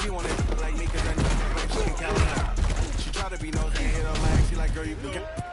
She wanted like me cause I know like fucking California. She try to be nosy and hit her leg. She like, girl, you can get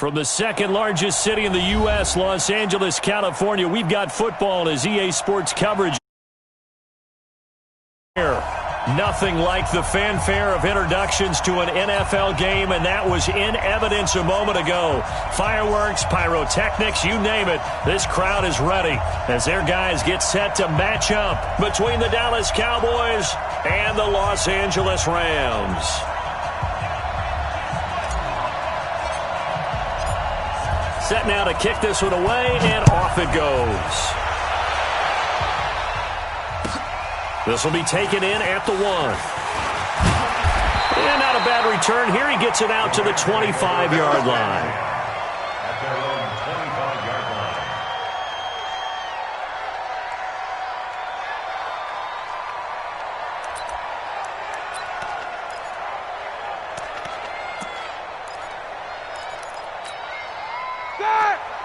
From the second largest city in the U.S., Los Angeles, California, we've got football as EA Sports coverage. Nothing like the fanfare of introductions to an NFL game, and that was in evidence a moment ago. Fireworks, pyrotechnics, you name it. This crowd is ready as their guys get set to match up between the Dallas Cowboys and the Los Angeles Rams. Set now to kick this one away, and off it goes. This will be taken in at the 1. And not a bad return here. He gets it out to the 25-yard line. At their own 25-yard line.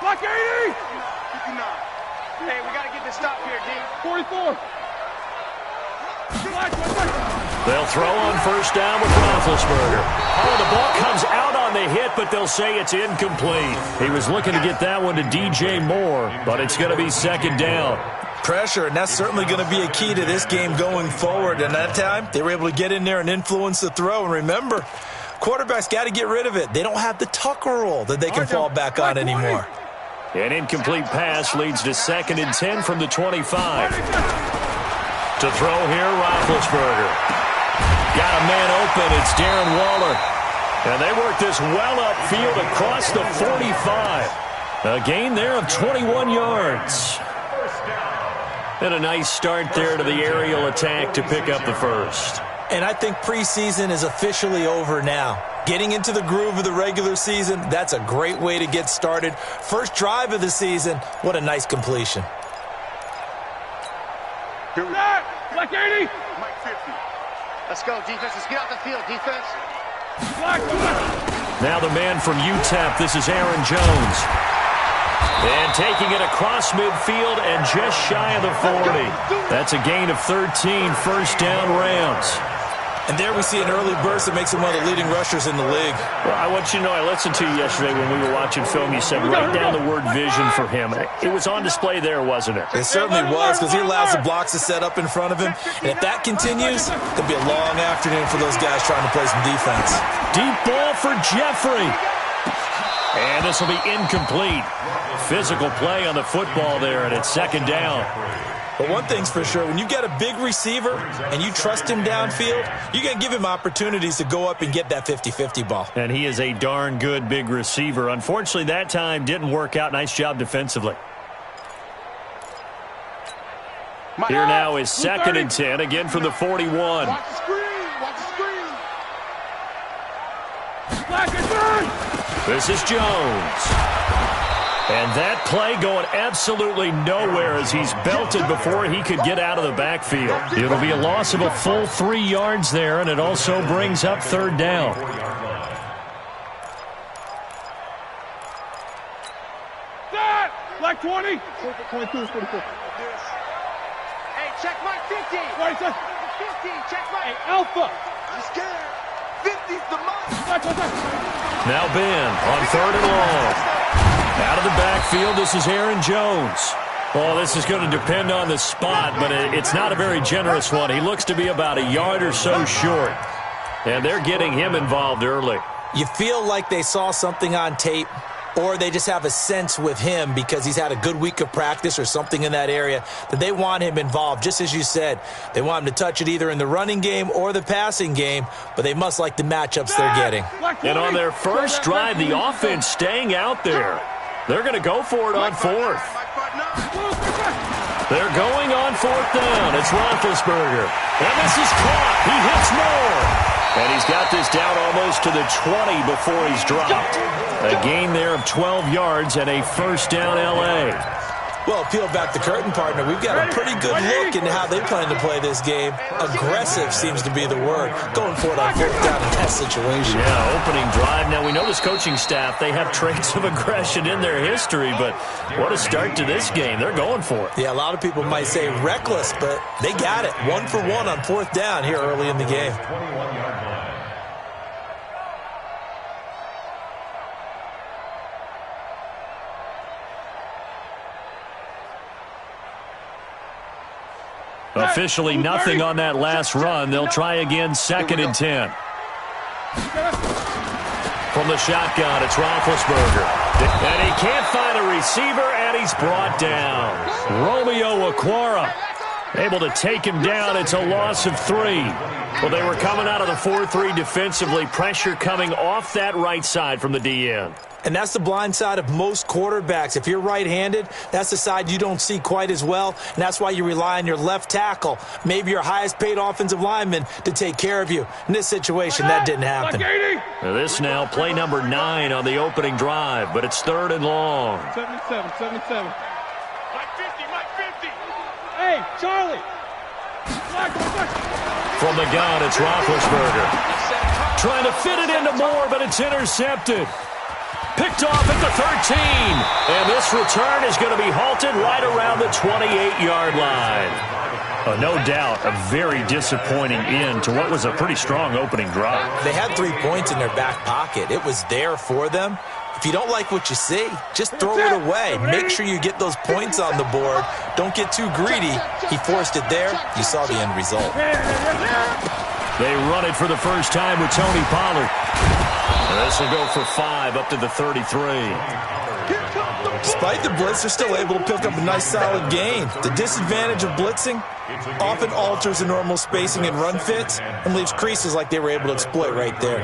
Block 80! 59. Hey, we got to get this stop here, D. 44. They'll throw on first down with Roethlisberger. Oh, the ball comes out on the hit, but they'll say it's incomplete. He was looking to get that one to DJ Moore, but it's going to be second down. Pressure, and that's certainly going to be a key to this game going forward. And that time, they were able to get in there and influence the throw. And remember, quarterbacks got to get rid of it. They don't have the Tucker roll that they can fall back on anymore. An incomplete pass leads to 2nd and 10 from the 25. To throw here, Roethlisberger. Got a man open. It's Darren Waller. And they work this well upfield across the 45. A gain there of 21 yards. And a nice start there to the aerial attack to pick up the first. And I think preseason is officially over now. Getting into the groove of the regular season, that's a great way to get started. First drive of the season, what a nice completion. Black 80. Mike 50. Let's go, defense. Let's get out the field, defense. Black. Now the man from UTEP, this is Aaron Jones. And taking it across midfield and just shy of the 40. That's a gain of 13, first down Rams. And there we see an early burst that makes him one of the leading rushers in the league. Well, I want you to know, I listened to you yesterday when we were watching film. You said write down the word vision for him. It was on display there, wasn't it? It certainly was, because he allows the blocks to set up in front of him. And if that continues, it could be a long afternoon for those guys trying to play some defense. Deep ball for Jeffrey. And this will be incomplete. Physical play on the football there, and it's second down. But one thing's for sure, when you got a big receiver and you trust him downfield, you're going to give him opportunities to go up and get that 50-50 ball. And he is a darn good big receiver. Unfortunately, that time didn't work out. Nice job defensively. Here now is 2nd and 10, again from the 41. Watch the screen. Watch the screen. Black and burn. This is Jones. And that play going absolutely nowhere as he's belted before he could get out of the backfield. It'll be a loss of a full 3 yards there, and it also brings up third down. That. Black 20. 22 is 44. Hey, check my 50. 50. Check my. Hey, Alpha. I'm scared. 50's the most. Now Ben on 3rd and long. Out of the backfield, this is Aaron Jones. Well, this is going to depend on the spot, but it's not a very generous one. He looks to be about a yard or so short. And they're getting him involved early. You feel like they saw something on tape, or they just have a sense with him because he's had a good week of practice or something in that area that they want him involved. Just as you said, they want him to touch it either in the running game or the passing game, but they must like the matchups they're getting. And on their first drive, the offense staying out there. They're going to go for it on 4th. They're going on 4th down. It's Roethlisberger. And this is caught. He hits Moore. And he's got this down almost to the 20 before he's dropped. A gain there of 12 yards and a first down L.A. Well, peel back the curtain, partner. We've got a pretty good look into how they plan to play this game. Aggressive seems to be the word. Going for it on 4th down in that situation. Yeah, opening drive. Now, we know this coaching staff, they have traits of aggression in their history, but what a start to this game. They're going for it. Yeah, a lot of people might say reckless, but they got it. 1 for 1 on 4th down here early in the game. 21-yard line. Officially nothing on that last run. They'll try again, 2nd and 10. From the shotgun, it's Roethlisberger. And he can't find a receiver, and he's brought down. Romeo Okwara able to take him down. It's a loss of 3. Well, they were coming out of the 4-3 defensively. Pressure coming off that right side from the DN. And that's the blind side of most quarterbacks. If you're right-handed, that's the side you don't see quite as well, and that's why you rely on your left tackle, maybe your highest-paid offensive lineman, to take care of you. In this situation, that didn't happen. This now, play number 9 on the opening drive, but it's 3rd and long. 77. Mike 50. Hey, Charlie. From the gun, it's Roethlisberger. Trying to fit it into Moore, but it's intercepted. Picked off at the 13. And this return is going to be halted right around the 28-yard line. No doubt a very disappointing end to what was a pretty strong opening drive. They had 3 points in their back pocket. It was there for them. If you don't like what you see, just throw it away. Make sure you get those points on the board. Don't get too greedy. He forced it there. You saw the end result. They run it for the first time with Tony Pollard. This will go for 5 up to the 33. Despite the blitz, they're still able to pick up a nice solid gain. The disadvantage of blitzing often alters the normal spacing and run fits and leaves creases like they were able to exploit right there.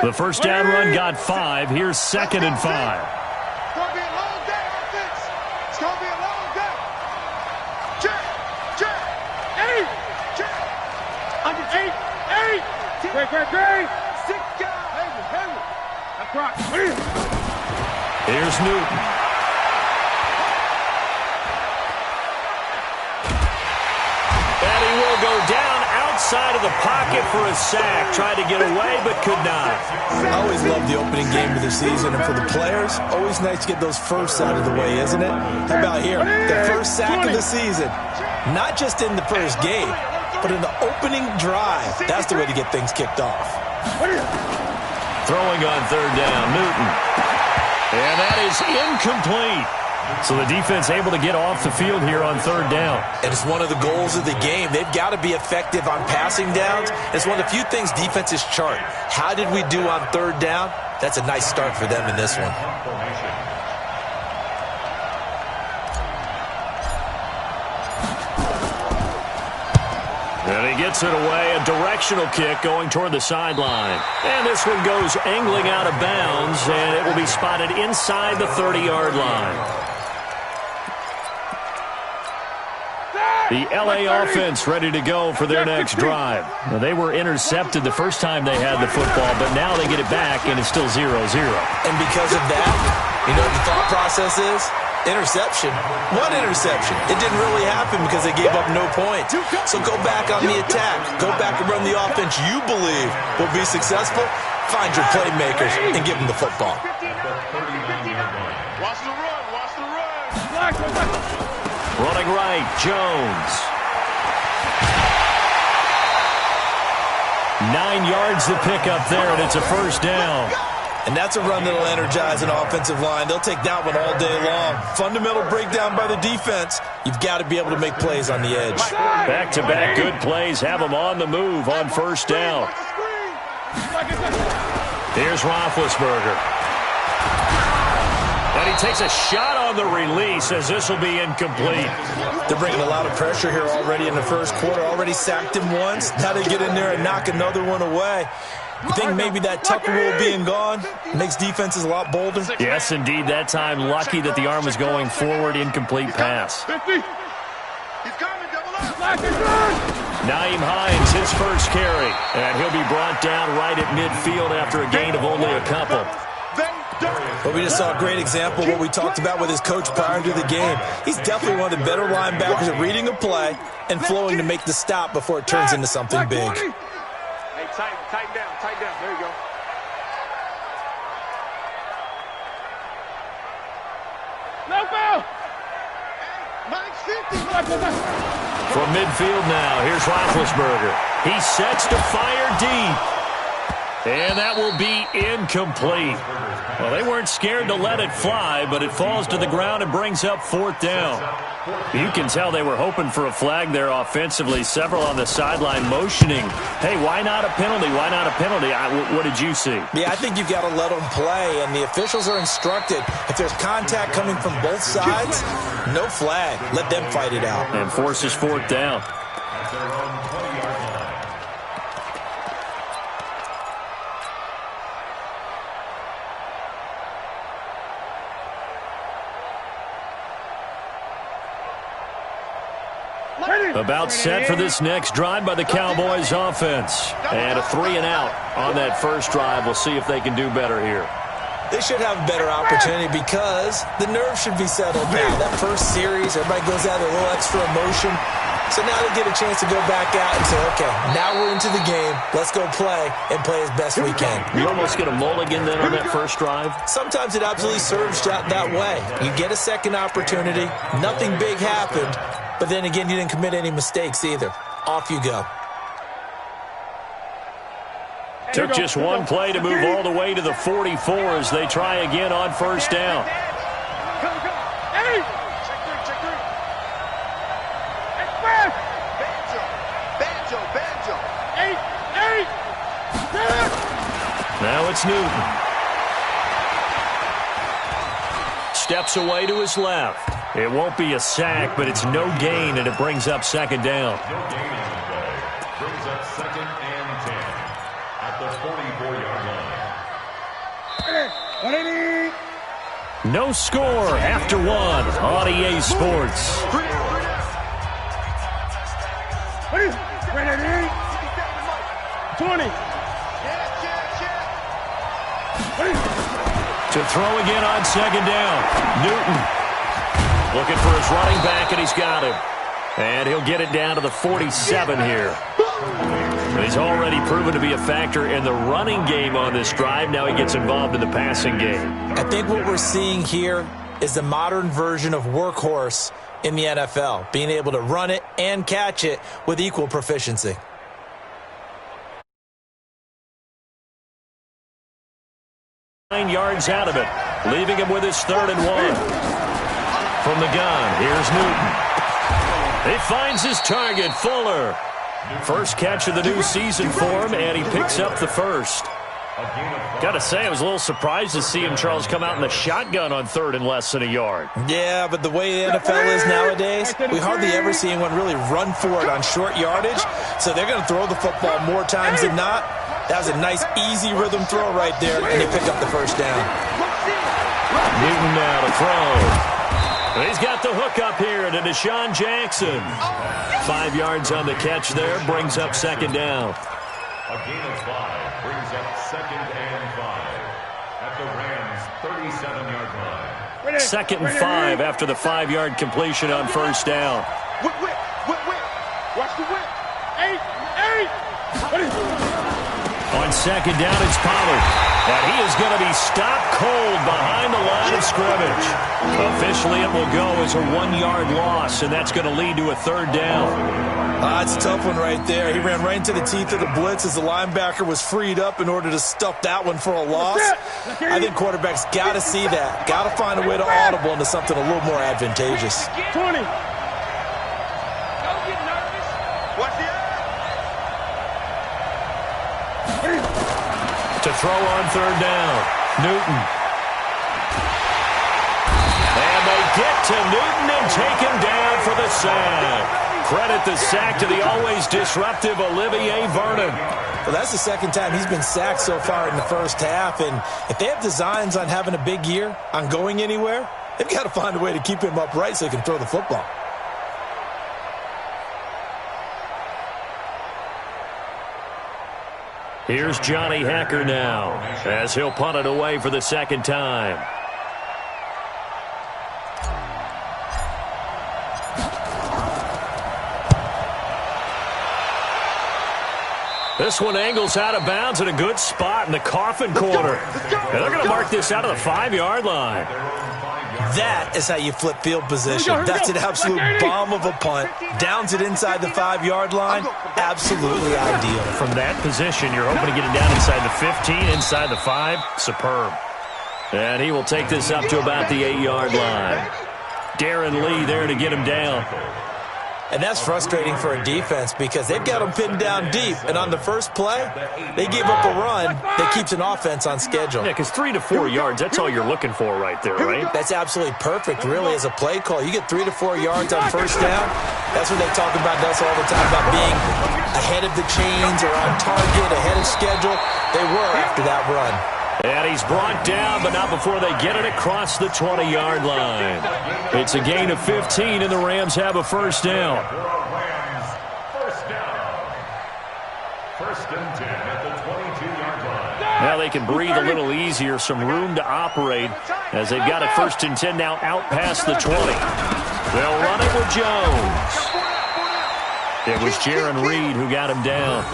The first down run got 5. Here's 2nd and 5. It's going to be a long day, offense. It's going to be a long day. Check. 8. Great. 6 guys. That's right. Here's Newton. And he will go down outside of the pocket for a sack. Tried to get away, but could not. I always love the opening game of the season, and for the players, always nice to get those firsts out of the way, isn't it? How about here? The first sack of the season. Not just in the first game, but in the opening drive. That's the way to get things kicked off. Throwing on 3rd down, Newton. And that is incomplete. So the defense able to get off the field here on 3rd down. And it's one of the goals of the game. They've got to be effective on passing downs. It's one of the few things defenses chart. How did we do on 3rd down? That's a nice start for them in this one. And he gets it away, a directional kick going toward the sideline. And this one goes angling out of bounds, and it will be spotted inside the 30-yard line. The L.A. offense ready to go for their next drive. Now, they were intercepted the first time they had the football, but now they get it back, and it's still 0-0. And because of that, you know what the thought process is? Interception. One interception. It didn't really happen because they gave up no points. So go back on the attack. Go back and run the offense you believe will be successful. Find your playmakers and give them the football. Watch the run. Running right, Jones. 9 yards to pick up there, and it's a first down. And that's a run that'll energize an offensive line. They'll take that one all day long. Fundamental breakdown by the defense. You've got to be able to make plays on the edge. Back-to-back good plays have them on the move on 1st down. Here's Roethlisberger. And he takes a shot on the release as this will be incomplete. They're bringing a lot of pressure here already in the first quarter. Already sacked him once. Now they get in there and knock another one away. You think maybe that Tucker rule being gone makes defenses a lot bolder? Yes, indeed. That time, lucky that the arm was going forward. Incomplete pass. 50. He's coming, double up. Nyheim Hines, his first carry. And he'll be brought down right at midfield after a gain of only a couple. But we just saw a great example of what we talked about with his coach prior to the game. He's definitely one of the better linebackers at reading a play and flowing to make the stop before it turns into something big. Hey, tighten down. There you go. No foul. Mike's 50. From midfield now, here's Roethlisberger. He sets to fire deep. And that will be incomplete. Well, they weren't scared to let it fly, but it falls to the ground and brings up 4th down. You can tell they were hoping for a flag there offensively. Several on the sideline motioning, hey, why not a penalty? Why not a penalty? What did you see? Yeah, I think you've got to let them play, and the officials are instructed. If there's contact coming from both sides, no flag. Let them fight it out. And forces 4th down. At their own 20-yard line. About set for this next drive by the Cowboys offense. And a 3-and-out on that first drive. We'll see if they can do better here. They should have a better opportunity because the nerves should be settled now. That first series, everybody goes out with a little extra emotion. So now they get a chance to go back out and say, okay, now we're into the game. Let's go play and play as best we can. You almost get a mulligan then on that first drive? Sometimes it absolutely serves that way. You get a second opportunity. Nothing big happened. But then again, you didn't commit any mistakes either. Off you go. Took just one play to move all the way to the 44 as they try again on first down. Hey! Check three. Express! Banjo. 8! Now it's Newton. Steps away to his left. It won't be a sack, but it's no gain, and it brings up 2nd down. No gain on the play. Brings up 2nd and 10 at the 44-yard line. No score after 1 on EA Sports. Ready? 20. To throw again on 2nd down. Newton looking for his running back, and he's got him. And he'll get it down to the 47 here. He's already proven to be a factor in the running game on this drive. Now he gets involved in the passing game. I think what we're seeing here is the modern version of workhorse in the NFL, being able to run it and catch it with equal proficiency. Nine yards out of it, leaving him with his 3rd and 1. From the gun, here's Newton. He finds his target, Fuller. First catch of the new season for him, and he picks up the first. Got to say, I was a little surprised to see him, Charles, come out in the shotgun on 3rd and less than a yard. Yeah, but the way the NFL is nowadays, we hardly ever see anyone really run for it on short yardage, so they're going to throw the football more times than not. That was a nice, easy rhythm throw right there, and they pick up the first down. Newton now to throw. He's got the hook up here to Deshaun Jackson. 5 yards on the catch there, brings up 2nd down. A gain of 5 brings up 2nd and 5 at the Rams' 37-yard line. 2nd and 5 after the 5-yard completion on first down. Whip. Watch the whip. 8. On 2nd down, it's Pollard. And he is going to be stopped cold behind the line of scrimmage. Officially, it will go as a 1-yard loss, and that's going to lead to a 3rd down. It's a tough one right there. He ran right into the teeth of the blitz as the linebacker was freed up in order to stuff that one for a loss. I think quarterbacks got to see that. Got to find a way to audible into something a little more advantageous. 20. To throw on 3rd down, Newton. And they get to Newton and take him down for the sack. Credit the sack to the always disruptive Olivier Vernon. Well, that's the 2nd time he's been sacked so far in the first half, and if they have designs on having a big year, on going anywhere, they've got to find a way to keep him upright so he can throw the football. Here's Johnny Hacker now as he'll punt it away for the 2nd time. This one angles out of bounds in a good spot in the coffin corner. And they're going to mark this out of the 5-yard line. That is how you flip field position. That's an absolute bomb of a punt. Downs it inside the 5-yard line. Absolutely ideal. From that position, you're hoping to get it down inside the 15, inside the 5. Superb. And he will take this up to about the 8-yard line. Darren Lee there to get him down. And that's frustrating for a defense because they've got them pinned down deep. And on the first play, they gave up a run that keeps an offense on schedule. Yeah, because 3 to 4 yards, that's all you're looking for right there, right? That's absolutely perfect, really, as a play call. You get 3 to 4 yards on first down. That's what they talk about us all the time, about being ahead of the chains or on target, ahead of schedule. They were after that run. And he's brought down, but not before they get it across the 20-yard line. It's a gain of 15, and the Rams have a first down. First down. First and 10 at the 22-yard line. Now they can breathe a little easier, some room to operate as they've got it first and 10 now out past the 20. They'll run it with Jones. It was Jaron Reed who got him down.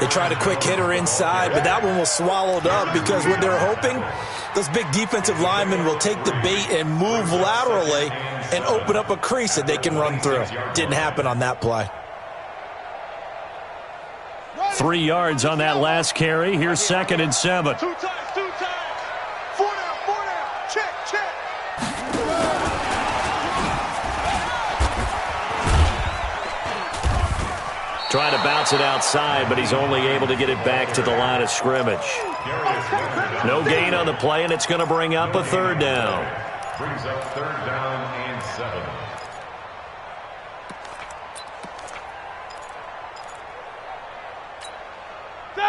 They tried a quick hitter inside, but that one was swallowed up because what they're hoping, those big defensive linemen will take the bait and move laterally and open up a crease that they can run through. Didn't happen on that play. 3 yards on that last carry. Here's 2nd and 7. 2 times. 4 down. Check. Trying to bounce it outside, but he's only able to get it back to the line of scrimmage. No gain on the play, and it's going to bring up a 3rd down. Brings up 3rd down and 7.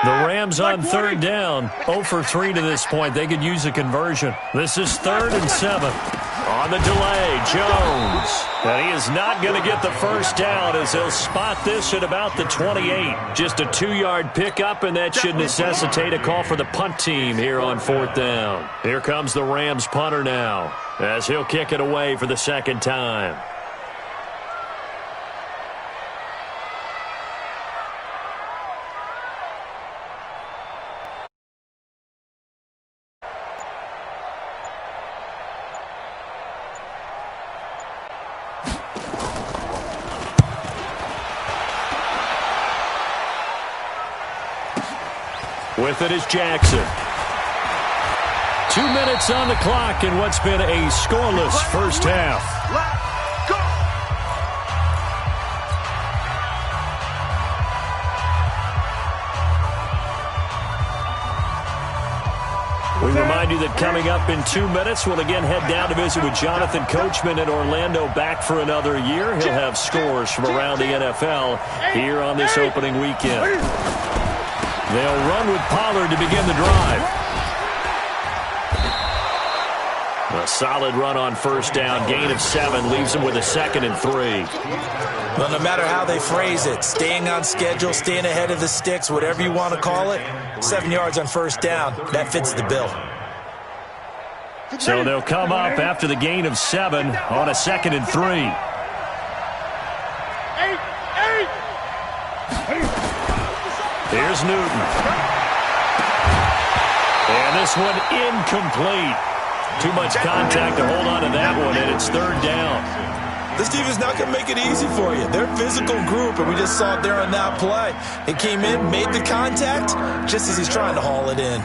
The Rams on 3rd down. 0 for 3 to this point. They could use a conversion. This is 3rd and 7. On the delay, Jones. And he is not going to get the first down as he'll spot this at about the 28. Just a 2-yard pickup, and that should necessitate a call for the punt team here on 4th down. Here comes the Rams punter now as he'll kick it away for the 2nd time. With it is Jackson. 2 minutes on the clock in what's been a scoreless first half. We remind you that coming up in 2 minutes, we'll again head down to visit with Jonathan Coachman in Orlando, back for another year. He'll have scores from around the NFL here on this opening weekend. They'll run with Pollard to begin the drive. A solid run on first down. Gain of 7 leaves them with a 2nd and 3. Well, no matter how they phrase it, staying on schedule, staying ahead of the sticks, whatever you want to call it, 7 yards on first down, that fits the bill. So they'll come up after the gain of 7 on a 2nd and 3. Here's Newton. And this one incomplete. Too much contact to hold on to that one, and it's 3rd down. This team is not going to make it easy for you. They're a physical group, and we just saw it there on that play. It came in, made the contact, just as he's trying to haul it in.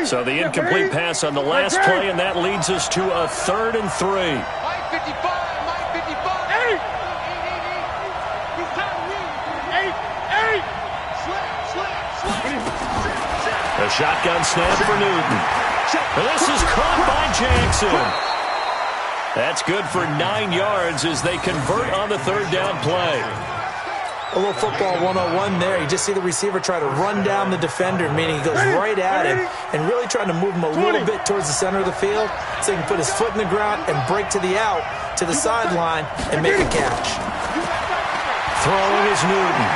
So the incomplete pass on the last play, and that leads us to a 3rd and 3. Mike 55. A shotgun snap for Newton. This is caught by Jackson. That's good for 9 yards as they convert on the 3rd down play. A little football 101 there. You just see the receiver try to run down the defender, meaning he goes right at him and really trying to move him a little bit towards the center of the field so he can put his foot in the ground and break to the out, to the sideline, and make a catch. Throwing is Newton.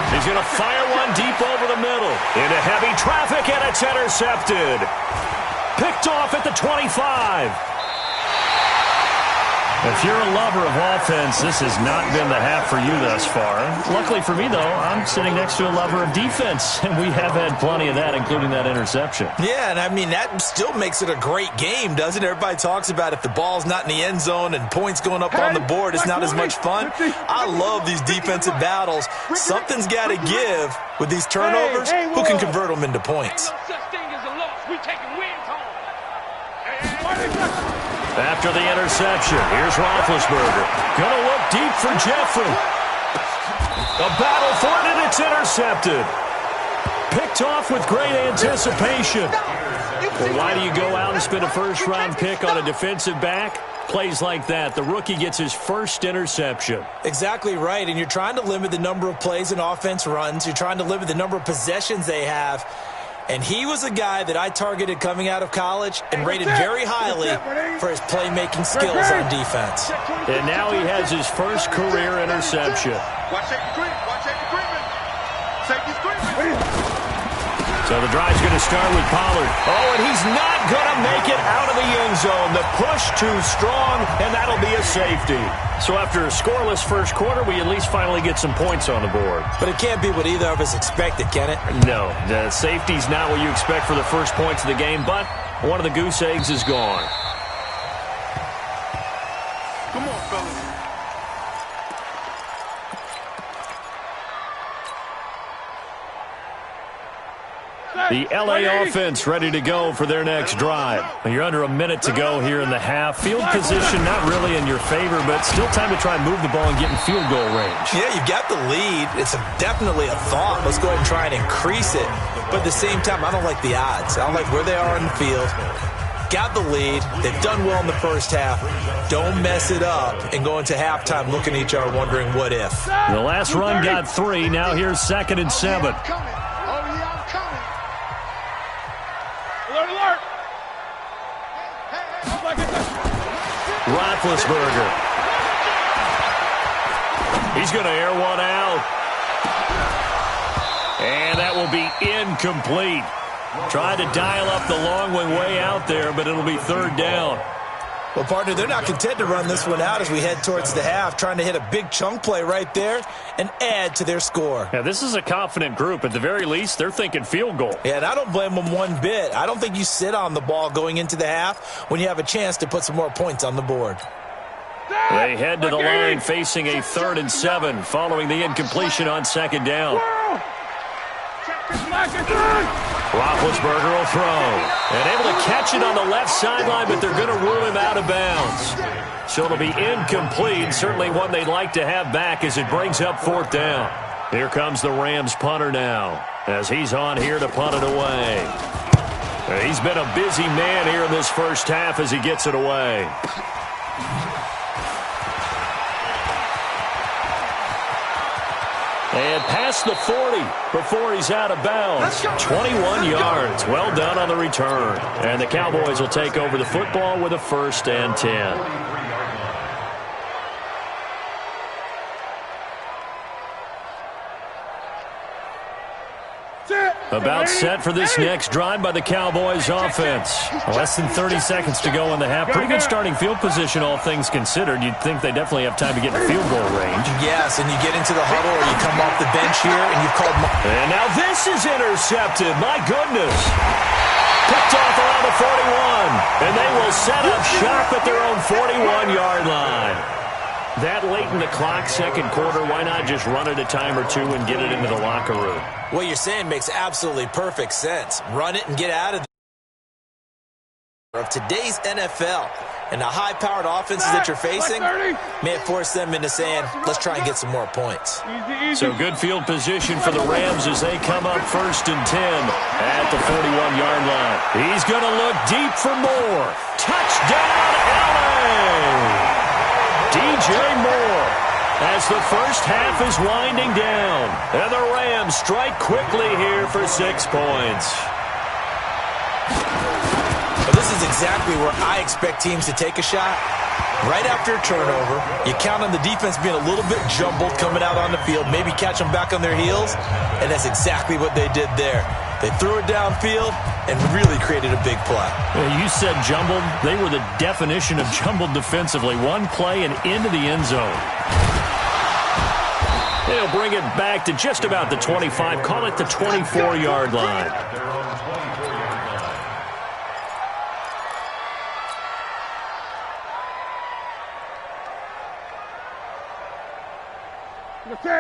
He's going to fire one deep over the middle. Into heavy traffic, and it's intercepted. Picked off at the 25. If you're a lover of offense, this has not been the half for you thus far. Luckily for me, though, I'm sitting next to a lover of defense, and we have had plenty of that, including that interception. Yeah, and I mean, that still makes it a great game, doesn't it? Everybody talks about if the ball's not in the end zone and points going up on the board, it's not as much fun. I love these defensive battles. Something's got to give with these turnovers. Who can convert them into points? After the interception, here's Roethlisberger. Gonna look deep for Jeffrey. A battle for it, and it's intercepted. Picked off with great anticipation. Well, why do you go out and spend a first-round pick on a defensive back? Plays like that, the rookie gets his first interception. Exactly right, and you're trying to limit the number of plays an offense runs. You're trying to limit the number of possessions they have. And he was a guy that I targeted coming out of college and rated very highly for his playmaking skills on defense. And now he has his first career interception. Watch safety creep. Watch safety creeping. Safety's creeping. So the drive's going to start with Pollard. Oh, and he's not going to make it out of the end zone. The push too strong, and that'll be a safety. So after a scoreless first quarter, we at least finally get some points on the board. But it can't be what either of us expected, can it? No, the safety's not what you expect for the first points of the game, but one of the goose eggs is gone. Come on, fellas. The LA offense ready to go for their next drive. You're under a minute to go here in the half. Field position not really in your favor, but still time to try and move the ball and get in field goal range. Yeah, you've got the lead. It's definitely a thought. Let's go ahead and try and increase it. But at the same time, I don't like the odds. I don't like where they are in the field. Got the lead. They've done well in the first half. Don't mess it up and go into halftime looking at each other wondering what if. The last run got 3. Now here's 2nd and 7. Alert! Roethlisberger. He's going to air one out. And that will be incomplete. Tried to dial up the long way out there, but it'll be 3rd down. Well, partner, they're not content to run this one out as we head towards the half, trying to hit a big chunk play right there and add to their score. Yeah, this is a confident group. At the very least, they're thinking field goal. Yeah, and I don't blame them one bit. I don't think you sit on the ball going into the half when you have a chance to put some more points on the board. They head to the line facing a 3rd and 7 following the incompletion on 2nd down. Roethlisberger will throw. And able to catch it on the left sideline, but they're going to rule him out of bounds. So it'll be incomplete. Certainly one they'd like to have back as it brings up 4th down. Here comes the Rams punter now as he's on here to punt it away. He's been a busy man here in this first half as he gets it away. And past the 40 before he's out of bounds. 21 yards. Well done on the return. And the Cowboys will take over the football with a 1st and 10. About set for this next drive by the Cowboys offense. Less than 30 seconds to go in the half. Pretty good starting field position, all things considered. You'd think they definitely have time to get in field goal range. Yes, and you get into the huddle or you come off the bench here and you've called... And now this is intercepted. My goodness. Picked off around the 41. And they will set up shop at their own 41-yard line. That late in the clock, 2nd quarter, why not just run it a time or two and get it into the locker room? What you're saying makes absolutely perfect sense. Run it and get out of today's NFL. And the high-powered offenses that you're facing may have forced them into saying, let's try and get some more points. So good field position for the Rams as they come up 1st and 10 at the 41-yard line. He's going to look deep for more. Touchdown, LA! DJ Moore as the first half is winding down. And the Rams strike quickly here for 6 points. Well, this is exactly where I expect teams to take a shot. Right after a turnover, you count on the defense being a little bit jumbled coming out on the field, maybe catch them back on their heels, and that's exactly what they did there. They threw it downfield and really created a big play. You said jumbled. They were the definition of jumbled defensively. One play and into the end zone. They'll bring it back to just about the 25. Call it the 24-yard line.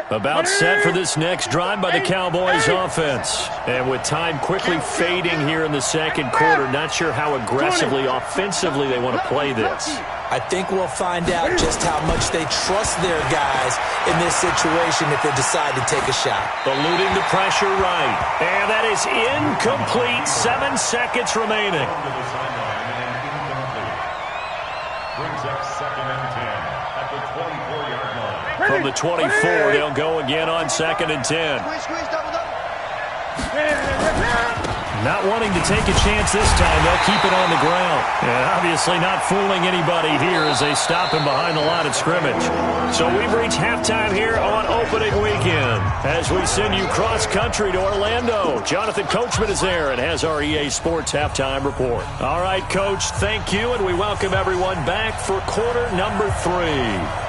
About set for this next drive by the Cowboys offense. And with time quickly fading here in the second quarter, not sure how aggressively, offensively they want to play this. I think we'll find out just how much they trust their guys in this situation if they decide to take a shot. Eluding the pressure right. And that is incomplete. 7 seconds remaining. Brings up 2nd and 10 at the 24-yard line. From the 24, they'll go again on 2nd and 10. Not wanting to take a chance this time, they'll keep it on the ground. And obviously not fooling anybody here as they stop him behind the line of scrimmage. So we've reached halftime here on opening weekend. As we send you cross-country to Orlando, Jonathan Coachman is there and has our EA Sports halftime report. All right, Coach, thank you, and we welcome everyone back for quarter number 3.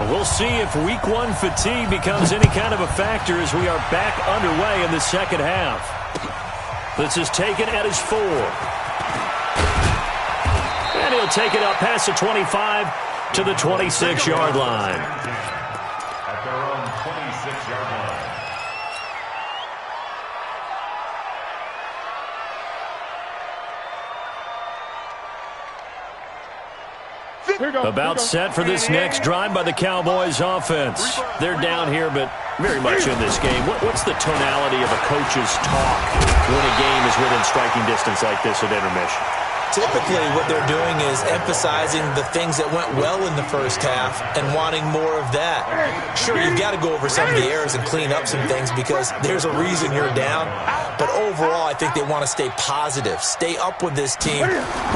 We'll see if week 1 fatigue becomes any kind of a factor as we are back underway in the second half. This is taken at his 4. And he'll take it up past the 25 to the 26-yard line. At their own 26-yard line. About set for this next drive by the Cowboys offense. They're down here, but very much in this game. What's the tonality of a coach's talk when a game is within striking distance like this at intermission? Typically, what they're doing is emphasizing the things that went well in the first half and wanting more of that. Sure, you've got to go over some of the errors and clean up some things because there's a reason you're down. But overall, I think they want to stay positive, stay up with this team.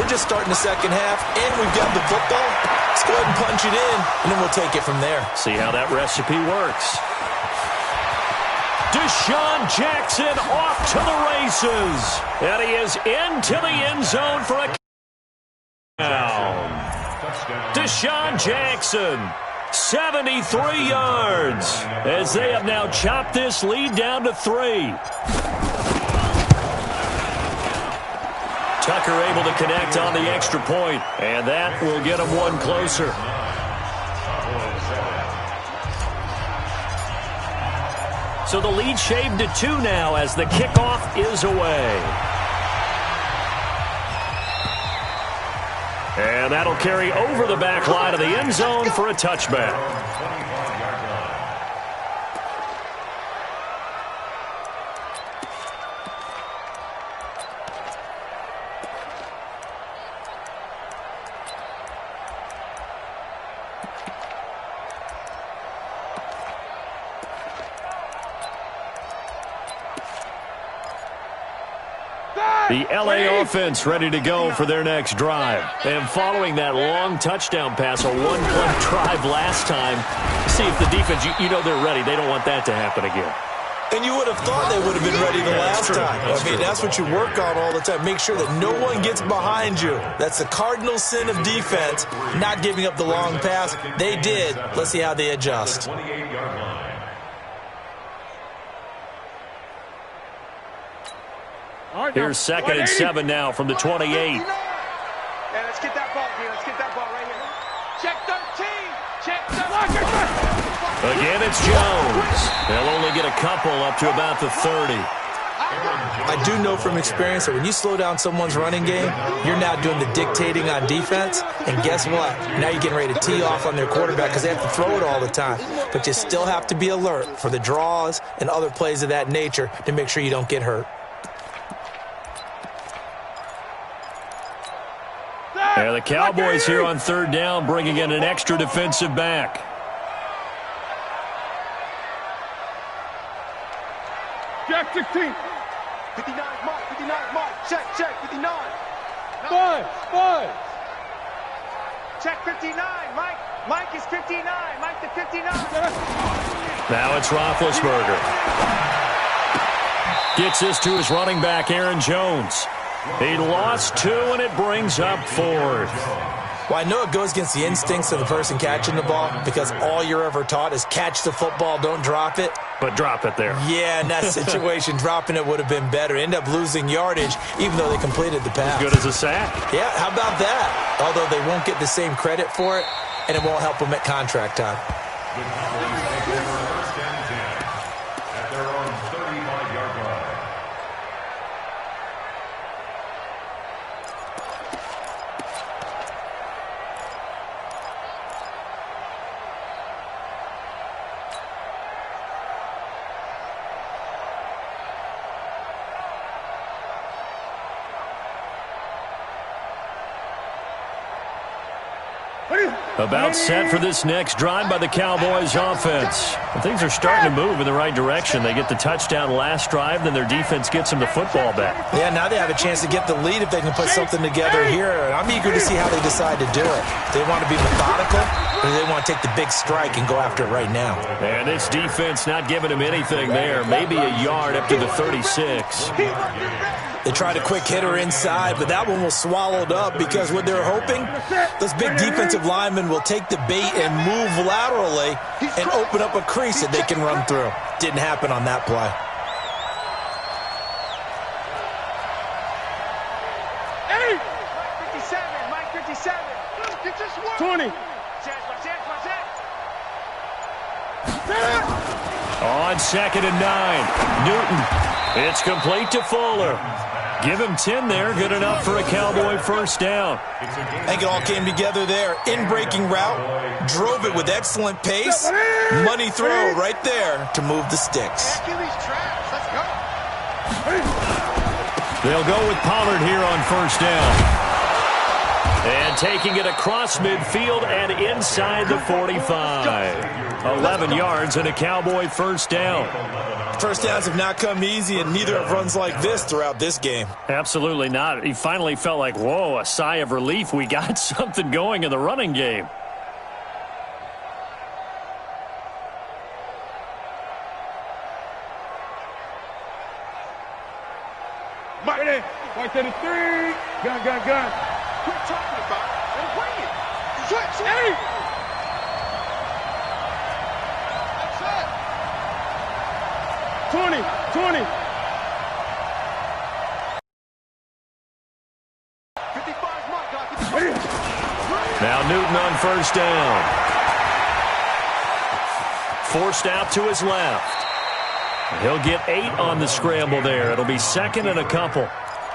We're just starting the second half, and we've got the football. Let's go ahead and punch it in, and then we'll take it from there. See how that recipe works. Deshaun Jackson off to the races. And he is into the end zone for a touchdown. Deshaun Jackson, 73 yards, as they have now chopped this lead down to 3. Tucker able to connect on the extra point, and that will get him one closer. So the lead shaved to 2 now as the kickoff is away. And that'll carry over the back line of the end zone for a touchback. The LA offense ready to go for their next drive. And following that long touchdown pass, a one-play drive last time, see if the defense, you know they're ready. They don't want that to happen again. And you would have thought they would have been ready the last time. I mean, that's what you work on all the time. Make sure that no one gets behind you. That's the cardinal sin of defense, not giving up the long pass. They did. Let's see how they adjust. 28-yard line. Here's 2nd and 7 now from the 28. Yeah, let's get that ball here. Let's get that ball right here. Check 13. Check 13. Again, it's Jones. They'll only get a couple up to about the 30. I do know from experience that when you slow down someone's running game, you're now doing the dictating on defense. And guess what? Now you're getting ready to tee off on their quarterback because they have to throw it all the time. But you still have to be alert for the draws and other plays of that nature to make sure you don't get hurt. And the Cowboys here on 3rd down, bringing in an extra defensive back. Jack 16. 59, Mike. 59, Mike. Check, 59. 5. Check 59, Mike. Mike is 59. Mike to 59. Now it's Roethlisberger. Gets this to his running back, Aaron Jones. He lost 2, and it brings up 4th. Well, I know it goes against the instincts of the person catching the ball because all you're ever taught is catch the football, don't drop it. But drop it there. Yeah, in that situation, dropping it would have been better. End up losing yardage, even though they completed the pass. As good as a sack. Yeah, how about that? Although they won't get the same credit for it, and it won't help them at contract time. The Cowboys take over 1st and 10 at their own 35-yard line. About set for this next drive by the Cowboys offense. And things are starting to move in the right direction. They get the touchdown last drive, then their defense gets them the football back. Yeah, now they have a chance to get the lead if they can put something together here. And I'm eager to see how they decide to do it. They want to be methodical, or they want to take the big strike and go after it right now. And this defense not giving them anything there. Maybe a yard up to the 36. They tried a quick hitter inside, but that one was swallowed up because what they're hoping, those big defensive linemen will take the bait and move laterally and open up a crease that they can run through. Didn't happen on that play. Mike 57. Get this one. 20. On 2nd and 9, Newton. It's complete to Fuller. Give him 10 there. Good enough for a Cowboy first down. I think it all came together there. In-breaking route, drove it with excellent pace. Money throw right there to move the sticks. They'll go with Pollard here on first down. And taking it across midfield and inside the 45. 11 yards and a Cowboy first down. First downs have not come easy, and neither have runs like this throughout this game. Absolutely not. He finally felt like, whoa, a sigh of relief. We got something going in the running game. White 33. Gun. What are you talking about? They're waiting. Switch. Hey! That's it. 20. 55 mark. Now Newton on first down. Forced out to his left. He'll get 8 on the scramble there. It'll be 2nd and a couple.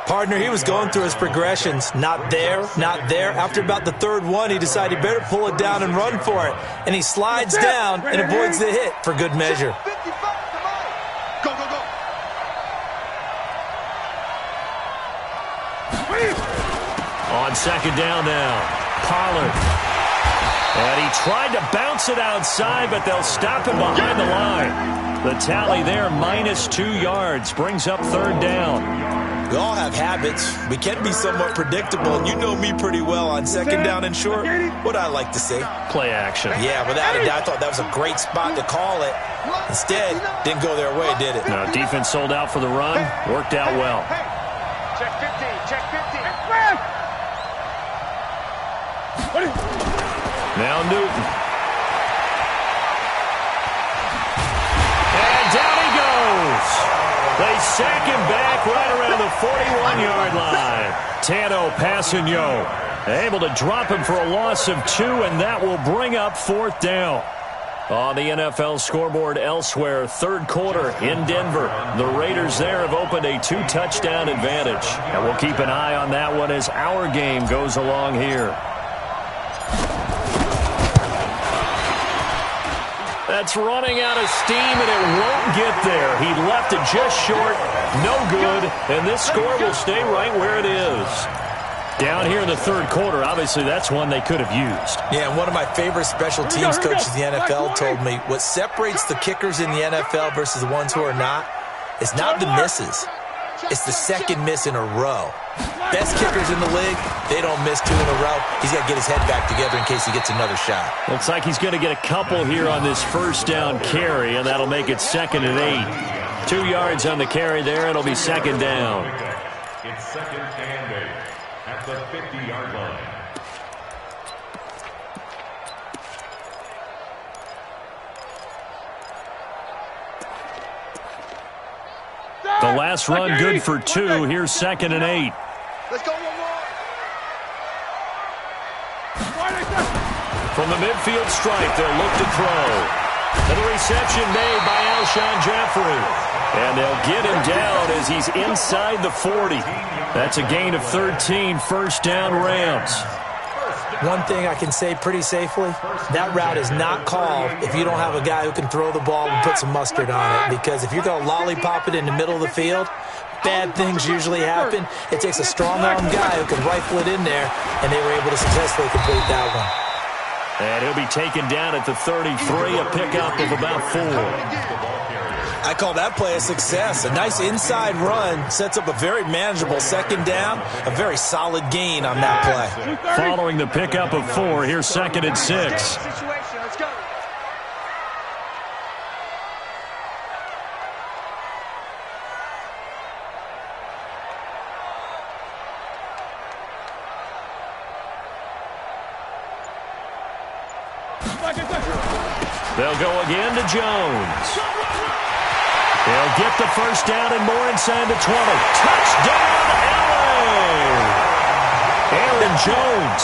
Partner, he was going through his progressions. Not there, not there. After about the 3rd one, he decided he better pull it down and run for it. And he slides down and avoids the hit for good measure. 55, come on. Go. On 2nd down now, Pollard. And he tried to bounce it outside, but they'll stop him behind the line. The tally there, -2 yards, brings up 3rd down. We all have habits. We can be somewhat predictable, and you know me pretty well on 2nd down and short. What I like to say? Play action. Yeah, without a doubt, I thought that was a great spot to call it. Instead, didn't go their way, did it? No, defense sold out for the run. Worked out well. Check 15. Now Newton. And down he goes. They sack him back right around the 41-yard line. Tano Passanio able to drop him for a loss of 2, and that will bring up 4th down. On the NFL scoreboard elsewhere, 3rd quarter in Denver. The Raiders there have opened a 2-touchdown advantage. And we'll keep an eye on that one as our game goes along here. That's running out of steam, and it won't get there. He left it just short, no good, and this score will stay right where it is. Down here in the 3rd quarter, obviously that's one they could have used. Yeah, and one of my favorite special teams coaches in the NFL told me what separates the kickers in the NFL versus the ones who are not is not the misses. It's the 2nd miss in a row. Best kickers in the league, they don't miss 2 in a row. He's got to get his head back together in case he gets another shot. Looks like he's going to get a couple here on this first down carry, and that'll make it 2nd and 8. 2 yards on the carry there. It'll be second down. It's second and 8 at the 50-yard line. The last run good for 2. Here's second and 8. Let's go one more. From the midfield stripe, they'll look to throw. And the reception made by Alshon Jeffrey. And they'll get him down as he's inside the 40. That's a gain of 13, first down Rams. One thing I can say pretty safely, that route is not called if you don't have a guy who can throw the ball and put some mustard on it. Because if you're going to lollipop it in the middle of the field, bad things usually happen. It takes a strong-armed guy who can rifle it in there, and they were able to successfully complete that one. And he'll be taken down at the 33, a pickup of about 4. I call that play a success. A nice inside run sets up a very manageable second down, a very solid gain on that play. Following the pickup of 4, here's second and 6. Let's go. They'll go again to Jones. He'll get the first down and more inside the 20. Touchdown, LA! Aaron Jones,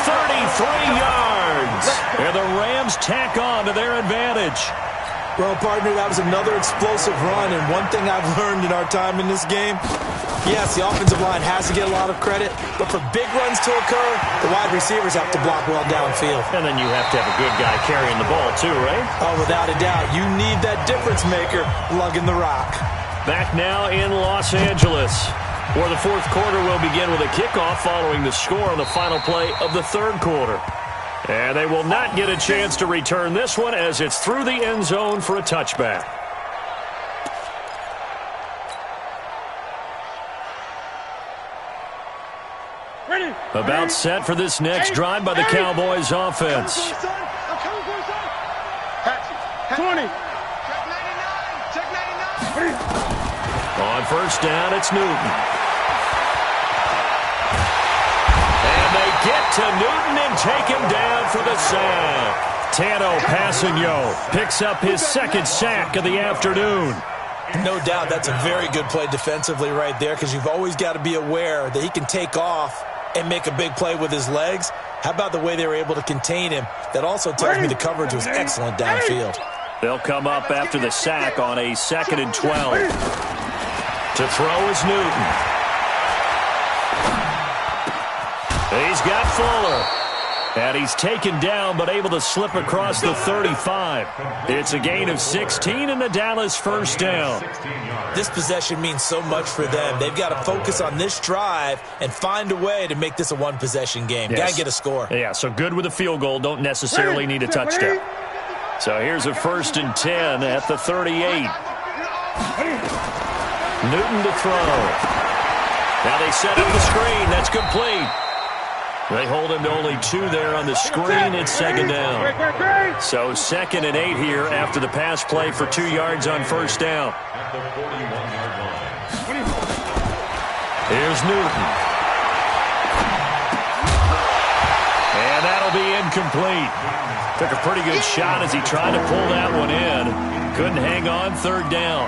33 yards. And the Rams tack on to their advantage. Well, partner, that was another explosive run, and one thing I've learned in our time in this game, yes, the offensive line has to get a lot of credit, but for big runs to occur, the wide receivers have to block well downfield. And then you have to have a good guy carrying the ball too, right? Oh, without a doubt. You need that difference maker lugging the rock. Back now in Los Angeles, where the fourth quarter will begin with a kickoff following the score on the final play of the third quarter. And they will not get a chance to return this one as it's through the end zone for a touchback. About set for this next drive by the Cowboys offense. 20. On first down, it's Newton. And they get to Newton and take him down for the sack. Tano Passanio picks up his second sack of the afternoon. No doubt that's a very good play defensively right there, because you've always got to be aware that he can take off and make a big play with his legs. How about the way they were able to contain him? That also tells me the coverage was excellent downfield. They'll come up after the sack on a 2nd and 12. To throw is Newton. He's got Fuller. And he's taken down but able to slip across the 35. It's a gain of 16 and the Dallas first down. This possession means so much for them. They've got to focus on this drive and find a way to make this a one-possession game. Yes. Got to get a score. Yeah, so good with a field goal. Don't necessarily need a touchdown. So here's a 1st and 10 at the 38. Newton to throw. Now they set up the screen. That's complete. They hold him to only 2 there on the screen. It's 2nd down. So 2nd and 8 here after the pass play for 2 yards on first down. At the 41-yard line. Here's Newton. And that'll be incomplete. Took a pretty good shot as he tried to pull that one in. Couldn't hang on, 3rd down.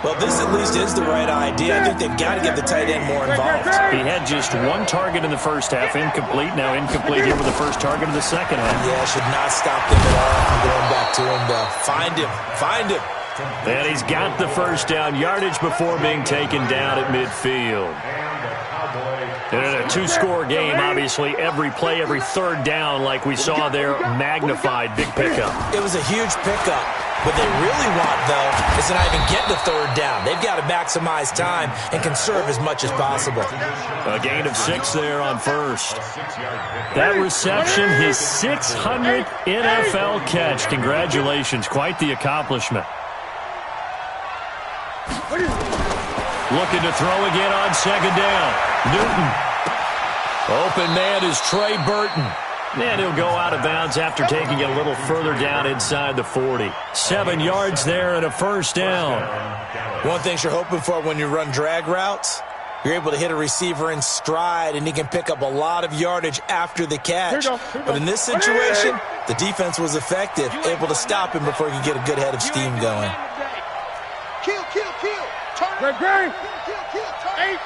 Well, this at least is the right idea. I think they've got to get the tight end more involved. He had just 1 target in the first half, incomplete. Now incomplete here with the first target of the second half. Yeah, should not stop them at all from going back to him, though. Find him. And he's got the first down, yardage before being taken down at midfield. And in a 2-score game, obviously, every play, every 3rd down, like we saw there, magnified, big pickup. It was a huge pickup. What they really want, though, is to not even get the 3rd down. They've got to maximize time and conserve as much as possible. A gain of 6 there on first. That reception, his 600th NFL catch. Congratulations. Quite the accomplishment. Looking to throw again on 2nd down. Newton. Open man is Trey Burton. And he'll go out of bounds after taking it a little further down inside the 40. 7 yards there and a first down. One thing you're hoping for when you run drag routes, you're able to hit a receiver in stride, and he can pick up a lot of yardage after the catch. But in this situation, the defense was effective, able to stop him before he could get a good head of steam going. Kill. Turn. Great. Kill. Eight.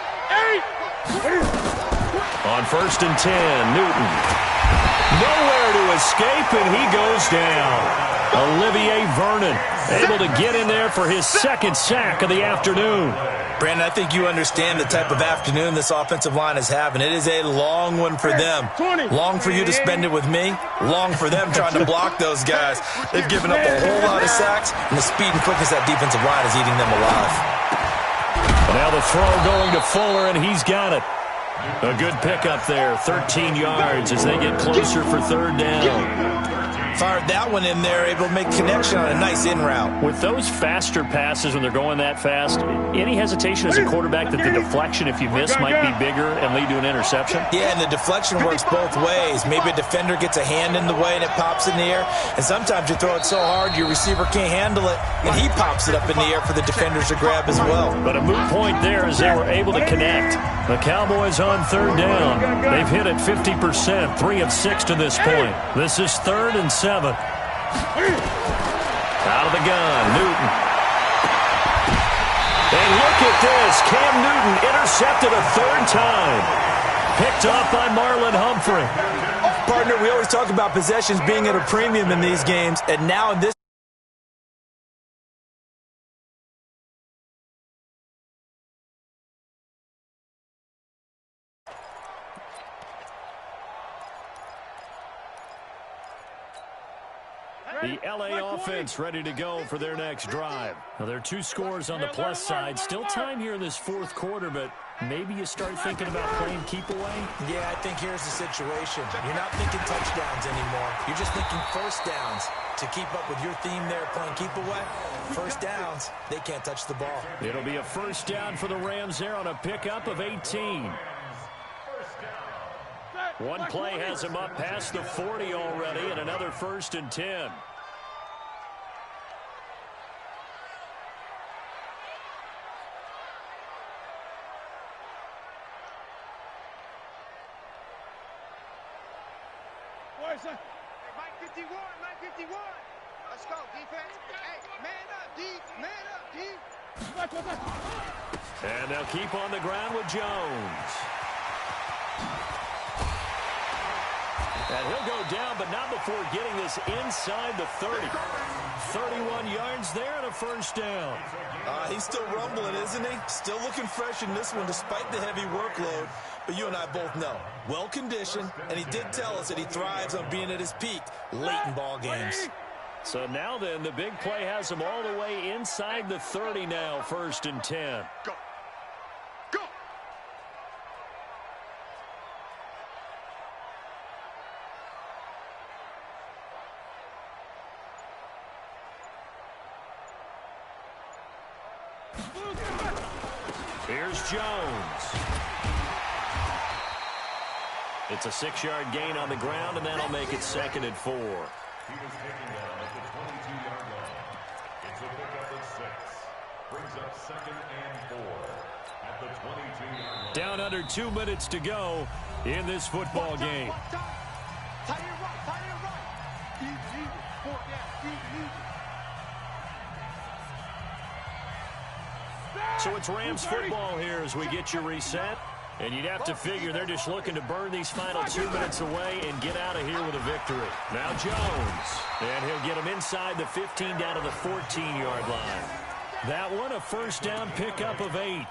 On 1st and 10, Newton. Nowhere to escape, and he goes down. Olivier Vernon able to get in there for his 2nd sack of the afternoon. Brandon, I think you understand the type of afternoon this offensive line is having. It is a long one for them. Long for you to spend it with me. Long for them trying to block those guys. They've given up a whole lot of sacks, and the speed and quickness of that defensive line is eating them alive. Now the throw going to Fuller, and he's got it. A good pickup there, 13 yards as they get closer for 3rd down. Fired that one in there, able to make connection on a nice in route. With those faster passes when they're going that fast, any hesitation as a quarterback that the deflection, if you miss, might be bigger and lead to an interception? Yeah, and the deflection works both ways. Maybe a defender gets a hand in the way and it pops in the air, and sometimes you throw it so hard your receiver can't handle it, and he pops it up in the air for the defenders to grab as well. But a moot point there as they were able to connect. The Cowboys on 3rd down. They've hit it 50%, 3 of 6 to this point. This is 3rd and 7. Out of the gun, Newton. And look at this. Cam Newton intercepted a 3rd time. Picked off by Marlon Humphrey. Partner, we always talk about possessions being at a premium in these games, and now in this The L.A. offense ready to go for their next drive. Now, there are 2 scores on the plus side. Still time here in this 4th quarter, but maybe you start thinking about playing keep away? Yeah, I think here's the situation. You're not thinking touchdowns anymore. You're just thinking first downs. To keep up with your theme there, playing keep away, first downs, they can't touch the ball. It'll be a first down for the Rams there on a pickup of 18. One play has him up past the 40 already, and another 1st and 10. Mike 51. Let's go, defense. Hey, man up, D. And they'll keep on the ground with Jones. And he'll go down, but not before getting this inside the 30. 31 yards there and a first down. He's still rumbling, isn't he? Still looking fresh in this one despite the heavy workload. But you and I both know, well-conditioned, and he did tell us that he thrives on being at his peak late in ball games. So now then, the big play has him all the way inside the 30 now, 1st and 10. Go. Here's Jones. It's a 6-yard gain on the ground, and that'll make it 2nd and 4. He was taken down at the 22-yard line. It's a pickup of 6. Brings up 2nd and 4 at the 22-yard line. Down under 2 minutes to go in this football game. Tight end right. Easy. 4 down. Easy. So it's Rams football here as we get you reset. And you'd have to figure they're just looking to burn these final 2 minutes away and get out of here with a victory. Now Jones. And he'll get him inside the 15 down to the 14-yard line. That one a first down pickup of 8.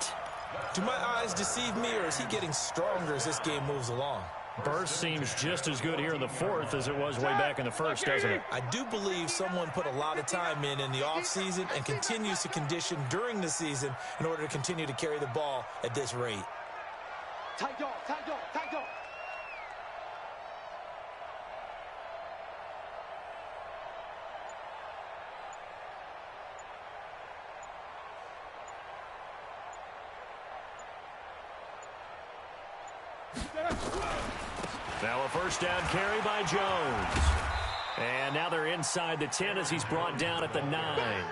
Do my eyes deceive me, or is he getting stronger as this game moves along? Burst seems just as good here in the 4th as it was way back in the 1st, doesn't it? I do believe someone put a lot of time in the offseason and continues to condition during the season in order to continue to carry the ball at this rate. Tight dog. Now a first down carry by Jones. And now they're inside the 10 as he's brought down at the 9.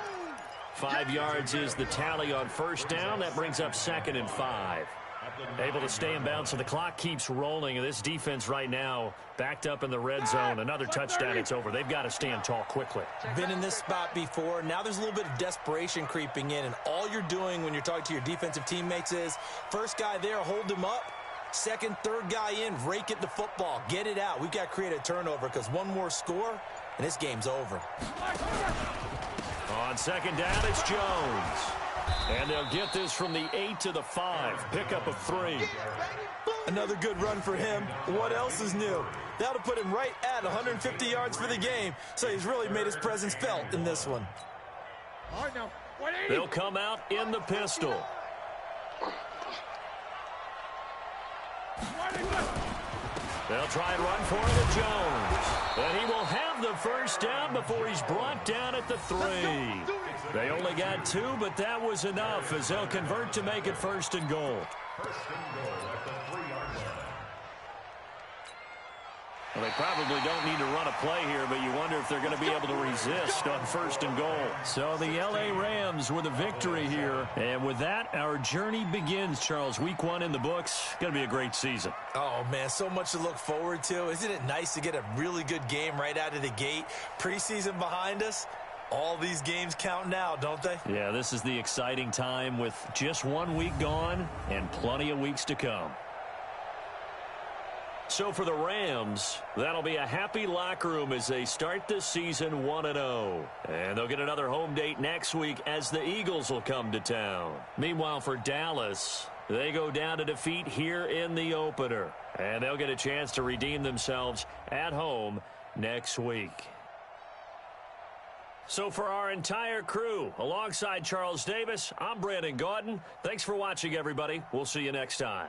5 yards is the tally on first down. That brings up 2nd and 5. Able to stay in bounds, so the clock keeps rolling. And this defense right now backed up in the red zone. Another touchdown, it's over. They've got to stand tall quickly. Been in this spot before. Now there's a little bit of desperation creeping in. And all you're doing when you're talking to your defensive teammates is, first guy there, hold him up. Second, third guy in, rake it the football. Get it out. We've got to create a turnover because one more score, and this game's over. On second down, it's Jones. And they'll get this from the 8 to the 5. Pickup of 3. Another good run for him. What else is new? That'll put him right at 150 yards for the game. So he's really made his presence felt in this one. All right, now, 180. They'll come out in the pistol. They'll try and run for it with Jones. And he will have the first down before he's brought down at the 3. They only got 2, but that was enough as they'll convert to make it 1st and goal. First and goal at the 3-yard line. Well, they probably don't need to run a play here, but you wonder if they're going to be able to resist on 1st and goal. So the L.A. Rams with a victory here. And with that, our journey begins, Charles. Week 1 in the books. Going to be a great season. Oh, man, so much to look forward to. Isn't it nice to get a really good game right out of the gate? Preseason behind us. All these games count now, don't they? Yeah, this is the exciting time with just 1 week gone and plenty of weeks to come. So for the Rams, that'll be a happy locker room as they start this season 1-0. And they'll get another home date next week as the Eagles will come to town. Meanwhile, for Dallas, they go down to defeat here in the opener. And they'll get a chance to redeem themselves at home next week. So for our entire crew, alongside Charles Davis, I'm Brandon Gaudin. Thanks for watching, everybody. We'll see you next time.